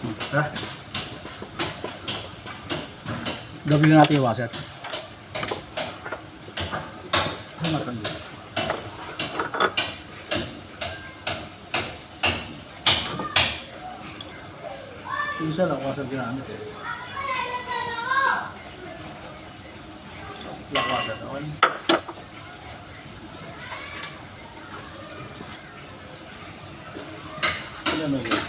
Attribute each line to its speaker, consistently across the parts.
Speaker 1: Ha? Doble na natin yung washer. Ano matanda? Isa lang washer ginamit eh. Black washer naman. Ano mo yun?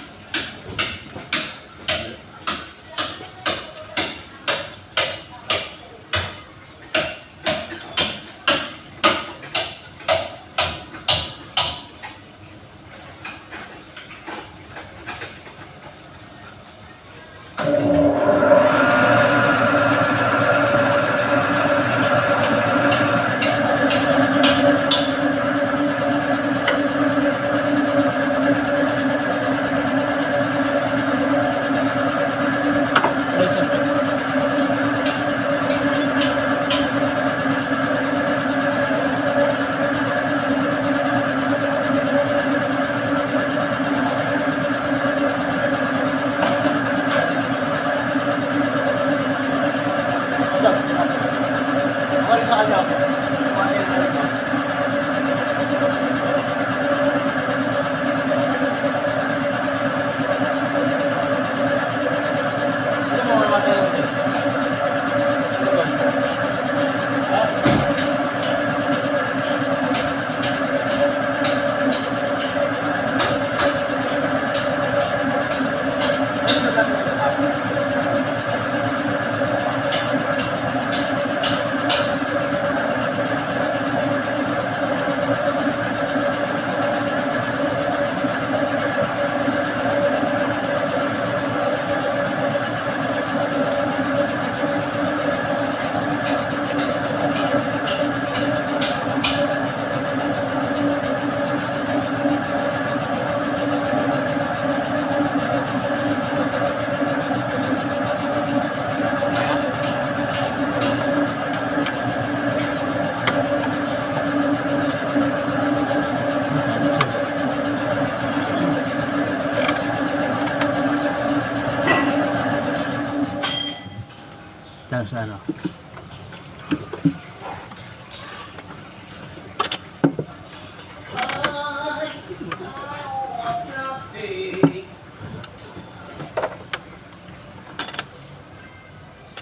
Speaker 1: Sa ano.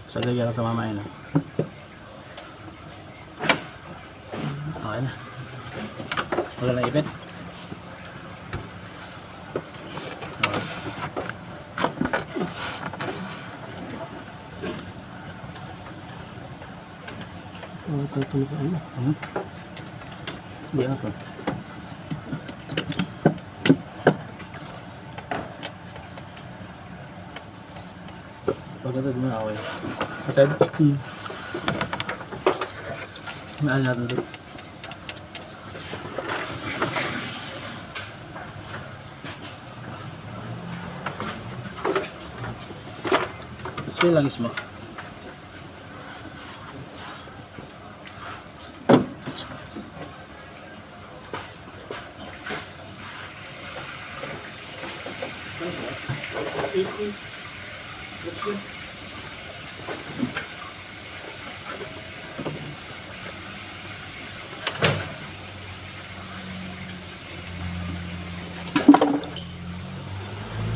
Speaker 1: Sagay ako sa mama yun. Okay na. Wala na ipit. Tutulog ko ano? Hindi ako. Pagkatad mo na ako eh. Patad? Maal natin doon. Sila langis mo.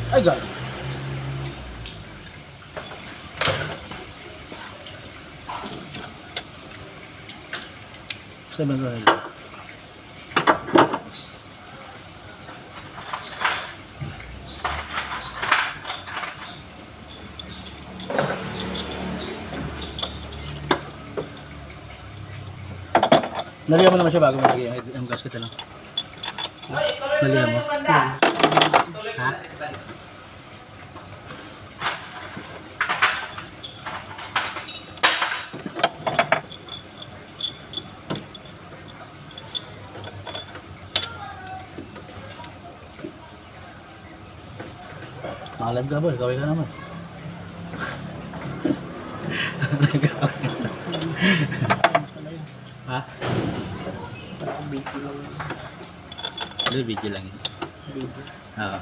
Speaker 1: Ay, God. Sabi ko rin. Nalihan mo naman siya bago malagay ang gasket lang. Nalihan mo. Ha? Malad ka ba? Gawin ka naman. Ha? Video lang yun. Oo.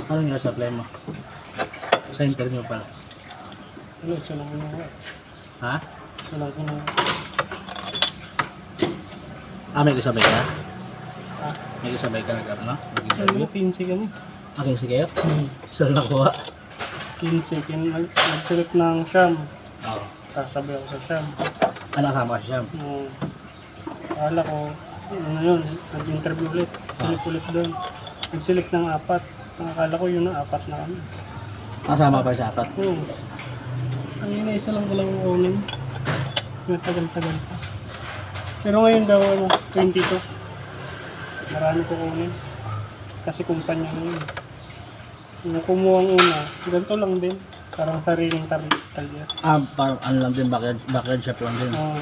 Speaker 1: Ano nga sa play mo? Sa interview pala.
Speaker 2: Ano, isa lang ginawa.
Speaker 1: Ha?
Speaker 2: Isa lang ginawa.
Speaker 1: Ah, may kasabay ka?
Speaker 2: Ah,
Speaker 1: May kasabay ka nag-ano?
Speaker 2: ano,
Speaker 1: Nag-interview?
Speaker 2: 15 kami.
Speaker 1: Akin si kayo? Saan nakuha?
Speaker 2: 15, nag-select ng Sham.
Speaker 1: Oo.
Speaker 2: Tapos sabi ako sa Sham.
Speaker 1: Ano kasama siya?
Speaker 2: Akala ko, ano yun, nag-interview ulit. Select ulit doon. Nag-select ng 4. Akala ko yun na 4 na kami.
Speaker 1: Kasama pa sa apat?
Speaker 2: Oo. Ang ina, isa lang walang kunin. Natagal-tagal pa. Pero ngayon daw, 22. Marami ko kunin. Kasi kumpanya ngayon. Yung kumuha ang una, ganito lang din. Parang sariling talya.
Speaker 1: Ah, parang ano lang din, backyard shop lang din.
Speaker 2: Oo.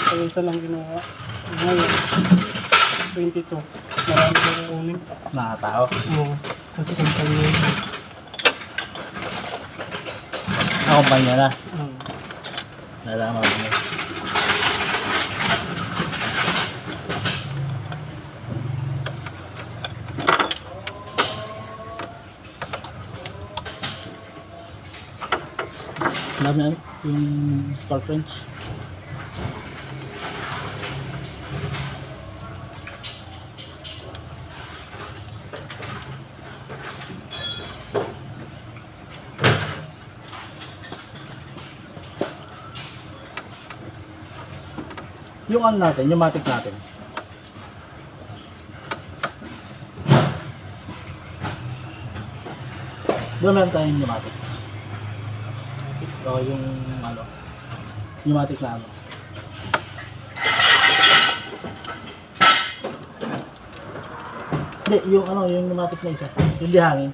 Speaker 2: Kaya isa lang ginawa. Ngayon, 22. Marami ko kunin.
Speaker 1: Nakatao.
Speaker 2: Oo. Kasi kumpanya yun.
Speaker 1: Kumpanya na.
Speaker 2: Oo.
Speaker 1: Nalaman mo. Dami ano? Yung spark wrench. Yung ano natin, yung matic natin. Doon meron tayong pneumatic. O yung ano, pneumatic na ano. Hindi, yung ano, yung pneumatic na isa. Yung di hangin.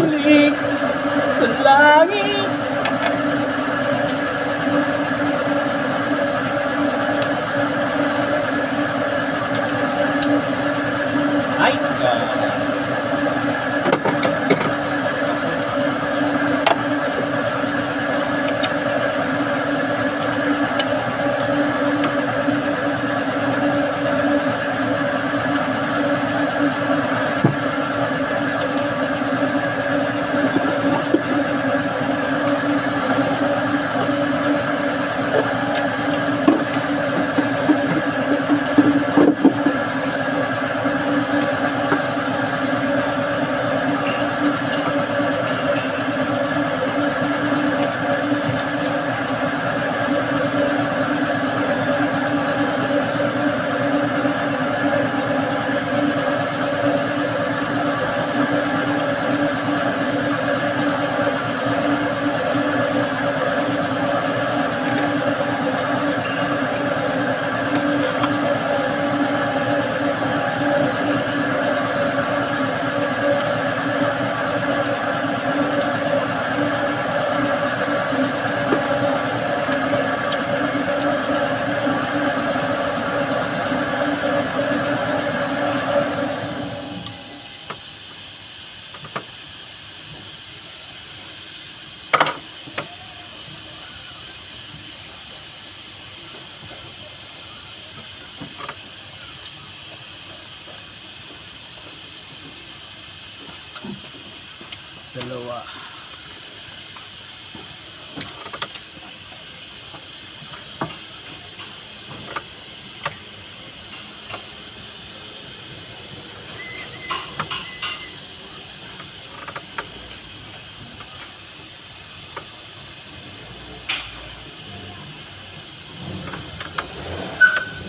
Speaker 1: bumalik sa langit. Ay! Dalawa.